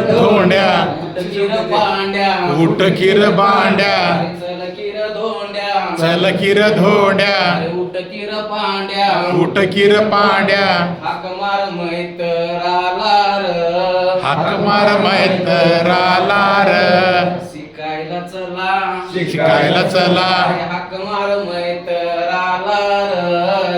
धोंड्या उठ किर बांड्या चल किर धोंड्या उठ किर पांड्या हाक मार मैत्राला र हाक मार मैत्राला र शिकायला चला शिकायला चला हाक मार मैत्राला र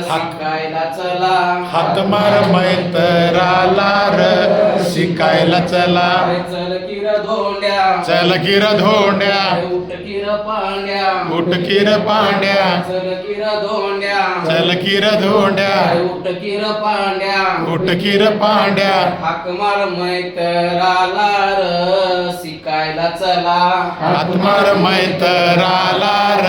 शिकायला चला हाक मार मैत्राला र शिकायला चला चल किर धोंड्या चल किर धोंड्या उठ किर पांड्या उठ किर पांड्या चल किर धोंड्या चल किर धोंड्या उठ किर पांड्या उठ किर पांड्या हाक मार मैत्राला र शिकायला चला हाक मार मैत्राला र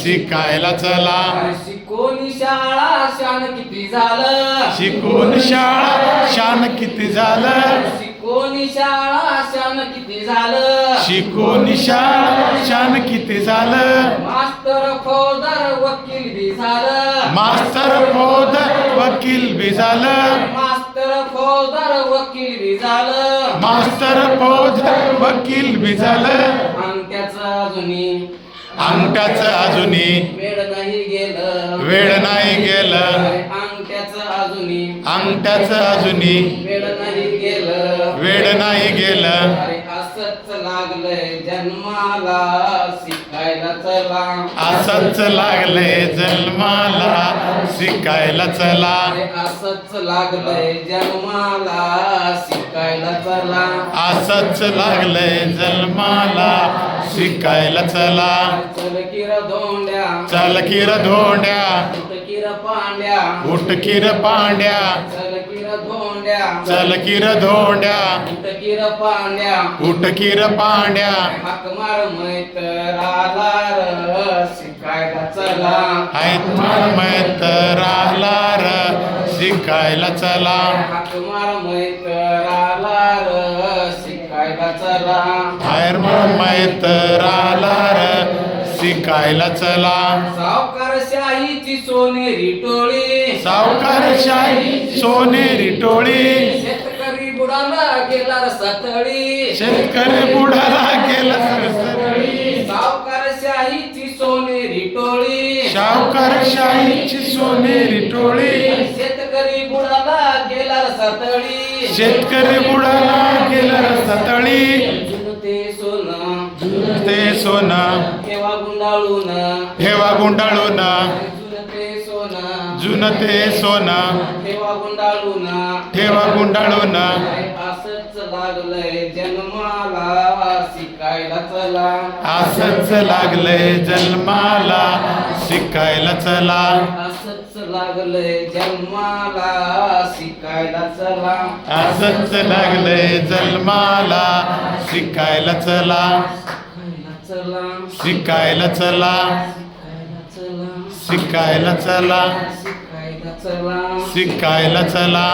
शिकायला चला शिकवणी शाळा शान किती झालं शिकून शाळा शान किती झालं शिकवणी शाळा शान किती झालं शिकून शाळा शान किती झालं मास्तर फौजदार वकील बी झालं मास्तर फौजदार वकील बी झालं मास्तर फौजदार वकील बी झालं मास्तर फौजदार वकील बी झालं अंगठ्याचं अजूनही अंगठ्याचं अजूनही वेळ नाही गेलं वेळ नाही गेलं अंगठ्याचं अजूनही अंगठ्याचं अजूनही वेळ नाही गेलं वेळ नाही गेलं अरे असंच लागलंय जन्माला शिकायला चला असंच लागले जन्माला शिकायला चला अरे असंच लागलंय जन्माला शिकायला चला असंच लागले जन्माला शिकायला चला चल किर धोंड्या चल किर धोंड्या उठ किर पांड्या उठ किर पांड्या चल किर धोंड्या चल किर धोंड्या उठ किर पांड्या उठ किर पांड्या हाक मार मैत्राला र शिकायला चला हात मार मैत्राला र शिकायला चला हाक मार मैत्राला र शिकायला चला हायर मार मैत्राला र शिकायला चला सावकारशाहीची सोनेरी टोळी सावकारशाही सोनेरी टोळी शेतकरी बुडाला गेला सतळी शेतकरी बुडाला गेला सरसरी सावकारशाहीची सोनेरी टोळी सावकारशाहीची सोनेरी टोळी शेतकरी बुडाला गेला सतळी शेतकरी बुडाला गेला सतळी जुनं ते सोनं ते सोनं ठेवा गुंडाळून ठेवा गुंडाळून जुनं ते सोनं जुनं ते सोनं ठेवा गुंडाळून ठेवा गुंडाळून असंच लागलंय जन्माला शिकायला चला असंच लागले जन्माला शिकायला चला असंच लागलंय जन्माला शिकायला चला असंच लागले जन्माला शिकायला चला चला शिकायला चला शिकायला चला शिकायला चला शिकायला चला